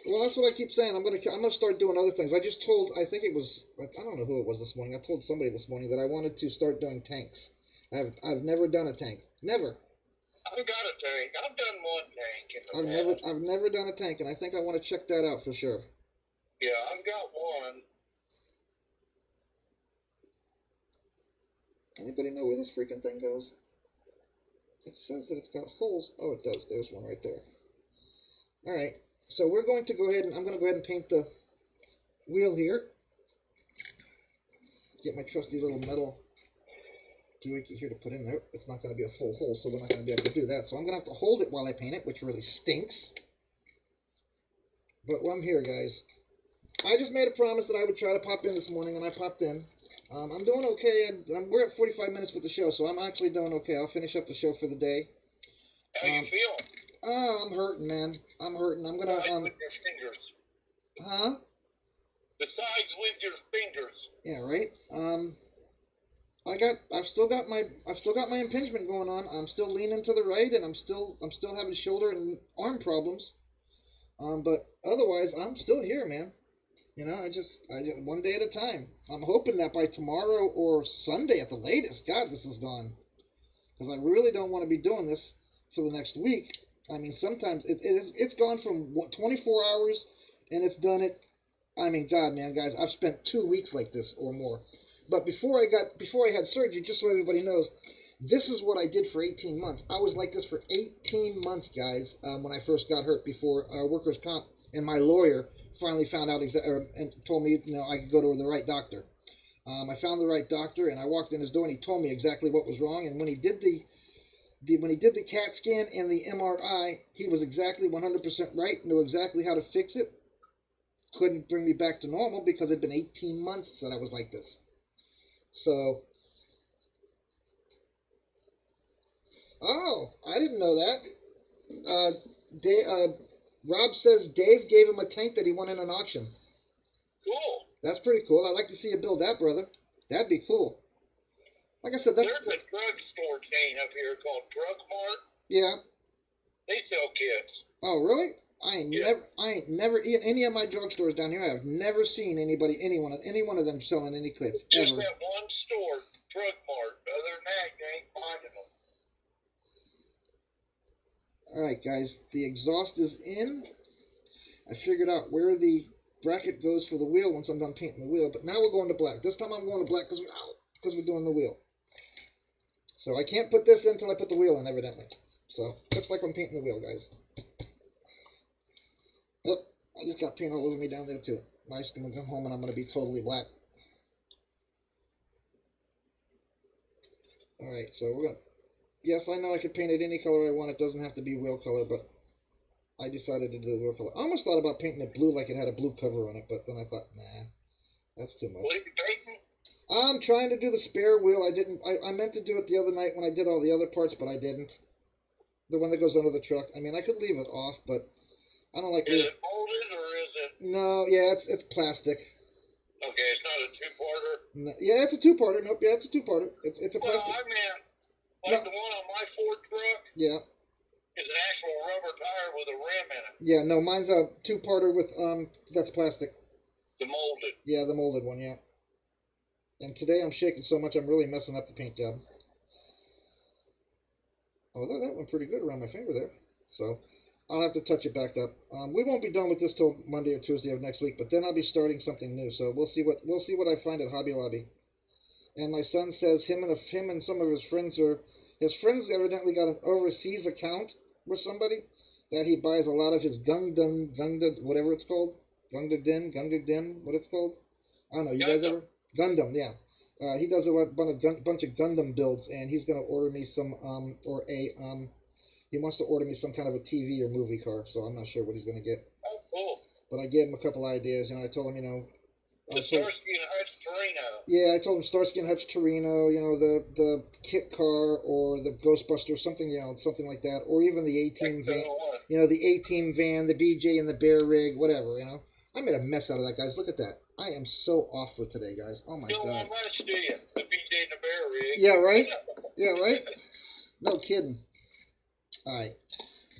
Speaker 1: Well, that's what I keep saying. I'm gonna start doing other things. I just told, I think it was, I don't know who it was this morning. I told somebody this morning that I wanted to start doing tanks. I've never done a tank. Never.
Speaker 2: I've got a tank. I've done one tank in the past.
Speaker 1: I've never done a tank, and I think I want to check that out for sure.
Speaker 2: Yeah, I've got one.
Speaker 1: Anybody know where this freaking thing goes? It says that it's got holes. Oh, it does. There's one right there. All right. So we're going to go ahead and I'm going to go ahead and paint the wheel here. Get my trusty little metal doohickey here to put in there. It's not going to be a full hole, so we're not going to be able to do that. So I'm going to have to hold it while I paint it, which really stinks. But I'm here, guys. I just made a promise that I would try to pop in this morning, and I popped in. I'm doing okay. We're at 45 minutes with the show, so I'm actually doing okay. I'll finish up the show for the day.
Speaker 2: How you feel?
Speaker 1: I'm hurting, man. I'm hurting. I'm gonna
Speaker 2: Besides with your fingers.
Speaker 1: Huh?
Speaker 2: Besides with your fingers.
Speaker 1: Yeah, right. I've still got my impingement going on. I'm still leaning to the right, and I'm still having shoulder and arm problems. But otherwise, I'm still here, man. You know, I just one day at a time. I'm hoping that by tomorrow or Sunday at the latest, God, this is gone. Because I really don't want to be doing this for the next week. I mean, sometimes it's gone from 24 hours, and it's done it. I mean, God, man, guys, I've spent 2 weeks like this or more. But before I had surgery, just so everybody knows, this is what I did for 18 months. I was like this for 18 months, guys, when I first got hurt before workers' comp, and my lawyer finally found out and told me, you know, I could go to the right doctor. I found the right doctor, and I walked in his door, and he told me exactly what was wrong. And when he did the CAT scan and the MRI, he was exactly 100% right, knew exactly how to fix it. Couldn't bring me back to normal because it'd been 18 months that I was like this. So, oh, I didn't know that. Rob says Dave gave him a tank that he won in an auction.
Speaker 2: Cool.
Speaker 1: That's pretty cool. I'd like to see you build that, brother. That'd be cool. Like I said,
Speaker 2: There's a drugstore chain up here called Drug Mart.
Speaker 1: Yeah.
Speaker 2: They sell kits.
Speaker 1: Oh, really? I ain't never in any of my drugstores down here. I have never seen any one of them selling any kits.
Speaker 2: Just
Speaker 1: ever.
Speaker 2: that one store, Drug Mart. Other than that, you ain't finding them.
Speaker 1: Alright, guys. The exhaust is in. I figured out where the bracket goes for the wheel once I'm done painting the wheel. But now we're going to black. This time I'm going to black because we're doing the wheel. So I can't put this in until I put the wheel in, evidently. So, looks like I'm painting the wheel, guys. Yep, I just got paint all over me down there, too. Mike's going to come home and I'm going to be totally black. Alright, so we're going to... Yes, I know I could paint it any color I want. It doesn't have to be wheel color, but I decided to do the wheel color. I almost thought about painting it blue like it had a blue cover on it, but then I thought, nah, that's too much.
Speaker 2: What are you painting?
Speaker 1: I'm trying to do the spare wheel. I meant to do it the other night when I did all the other parts, but I didn't. The one that goes under the truck. I mean, I could leave it off, but I don't like...
Speaker 2: Is it molded or is it...
Speaker 1: No, yeah, it's plastic.
Speaker 2: Okay, it's not a two-parter?
Speaker 1: No, yeah, it's a two-parter. Nope, yeah, it's a two-parter. It's a plastic...
Speaker 2: Well, I meant, like the one on my Ford truck...
Speaker 1: Yeah.
Speaker 2: Is an actual rubber tire with a rim in it.
Speaker 1: Yeah, no, mine's a two-parter with, that's plastic.
Speaker 2: The molded.
Speaker 1: Yeah, the molded one, yeah. And today I'm shaking so much I'm really messing up the paint job. Although that went pretty good around my finger there. So, I'll have to touch it back up. We won't be done with this till Monday or Tuesday of next week, but then I'll be starting something new. So we'll see what I find at Hobby Lobby. And my son says him and some of his friends evidently got an overseas account with somebody that he buys a lot of his Gundam, whatever it's called. Gundam, what it's called. I don't know, you guys ever? Gundam, yeah. He does a bunch of Gundam builds, and he's going to order me some, he wants to order me some kind of a TV or movie car, so I'm not sure what he's going to get.
Speaker 2: Oh, cool.
Speaker 1: But I gave him a couple ideas, and I told him, you know...
Speaker 2: The Starsky and Hutch Torino.
Speaker 1: Yeah, I told him Starsky and Hutch Torino, you know, the kit car, or the Ghostbuster, something, you know, something like that, or even the A-Team van, you know, the A-Team van, the BJ and the Bear Rig, whatever, you know. I made a mess out of that, guys. Look at that. I am so off for today, guys. Oh, my God.
Speaker 2: Don't want much, do you? The BJ and the Bear Rig.
Speaker 1: Yeah, right? Yeah, right? No kidding. All right.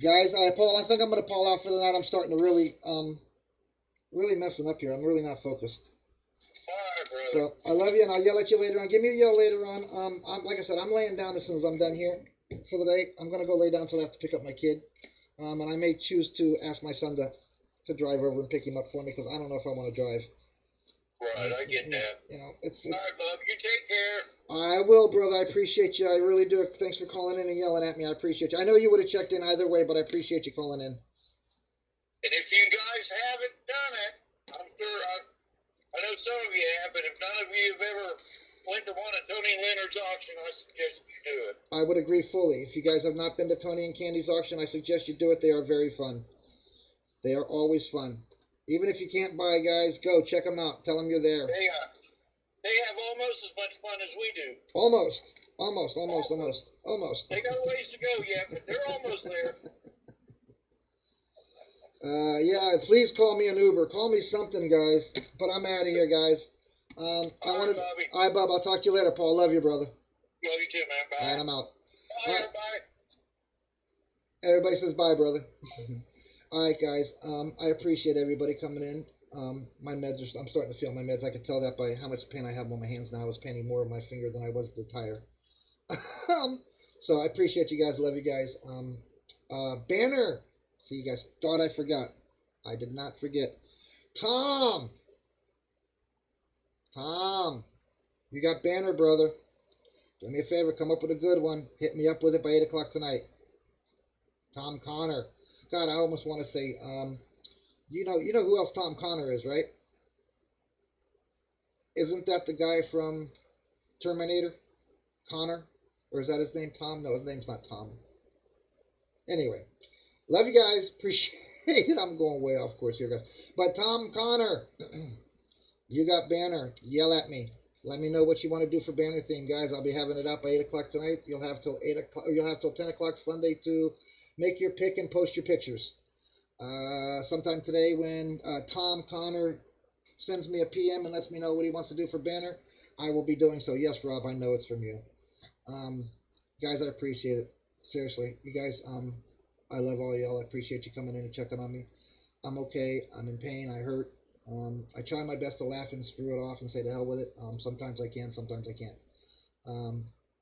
Speaker 1: Guys, I think I'm going to pull out for the night. I'm starting to really messing up here. I'm really not focused.
Speaker 2: All right, brother.
Speaker 1: So, I love you, and I'll yell at you later on. Give me a yell later on. Like I said, I'm laying down as soon as I'm done here. for the day. I'm gonna go lay down till I have to pick up my kid, and I may choose to ask my son to drive over and pick him up for me because I don't know if I want to drive.
Speaker 2: Right, I get that.
Speaker 1: You know, it's.
Speaker 2: All right, love. You take care.
Speaker 1: I will, brother. I appreciate you. I really do. Thanks for calling in and yelling at me. I appreciate you. I know you would have checked in either way, but I appreciate you calling in.
Speaker 2: And if you guys haven't done it, I'm sure I know some of you have, but if none of you have ever went to one of Tony Leonard's auction, I suggest you do it.
Speaker 1: I would agree fully. If you guys have not been to Tony and Candy's auction, I suggest you do it. They are very fun. They are always fun. Even if you can't buy, guys, go check them out. Tell them you're there.
Speaker 2: They have almost as much fun as we do.
Speaker 1: Almost.
Speaker 2: They got a ways to go yet, but they're almost there.
Speaker 1: Yeah, please call me an Uber. Call me something, guys. But I'm out of here, guys.
Speaker 2: All right,
Speaker 1: Bub. I'll talk to you later, Paul. Love you, brother.
Speaker 2: Love you too, man. Bye.
Speaker 1: All right, I'm out.
Speaker 2: Bye, everybody.
Speaker 1: Everybody says bye, brother. All right, guys. I appreciate everybody coming in. My meds are. I'm starting to feel my meds. I can tell that by how much pain I have on my hands now. I was paining more of my finger than I was the tire. So I appreciate you guys. Love you guys. Banner. See, you guys thought I forgot. I did not forget. Tom, you got Banner, brother. Do me a favor. Come up with a good one. Hit me up with it by 8 o'clock tonight. Tom Connor. God, I almost want to say, you know who else Tom Connor is, right? Isn't that the guy from Terminator? Connor? Or is that his name, Tom? No, his name's not Tom. Anyway, love you guys. Appreciate it. I'm going way off course here, guys. But Tom Connor, you got Banner. Yell at me. Let me know what you want to do for Banner theme, guys. I'll be having it up by 8 o'clock tonight. You'll have till 8 o'clock. You'll have till 10 o'clock Sunday to make your pick and post your pictures. Sometime today when Tom Connor sends me a PM and lets me know what he wants to do for Banner, I will be doing so. Yes, Rob, I know it's from you. Guys, I appreciate it. Seriously, you guys, I love all y'all. I appreciate you coming in and checking on me. I'm okay. I'm in pain. I hurt. I try my best to laugh and screw it off and say to hell with it. Sometimes I can, sometimes I can't.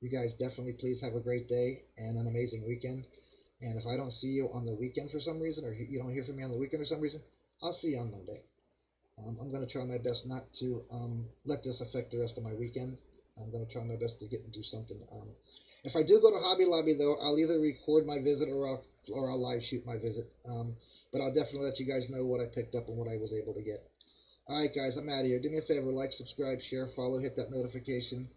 Speaker 1: You guys definitely please have a great day and an amazing weekend. And if I don't see you on the weekend for some reason, or you don't hear from me on the weekend for some reason, I'll see you on Monday. I'm going to try my best not to let this affect the rest of my weekend. I'm going to try my best to get and do something. If I do go to Hobby Lobby, though, I'll either record my visit or I'll live shoot my visit. But I'll definitely let you guys know what I picked up and what I was able to get. All right, guys, I'm out of here. Do me a favor, like, subscribe, share, follow, hit that notification.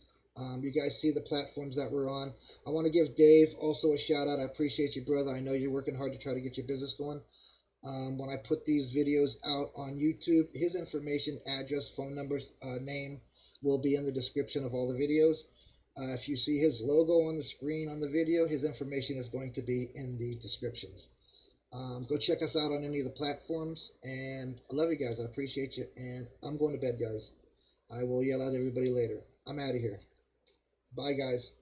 Speaker 1: You guys see the platforms that we're on. I want to give Dave also a shout out. I appreciate you, brother. I know you're working hard to try to get your business going. When I put these videos out on YouTube, his information, address, phone number, name will be in the description of all the videos. If you see his logo on the screen on the video, his information is going to be in the descriptions. Go check us out on any of the platforms. And I love you guys. I appreciate you. And I'm going to bed, guys. I will yell at everybody later. I'm out of here. Bye, guys.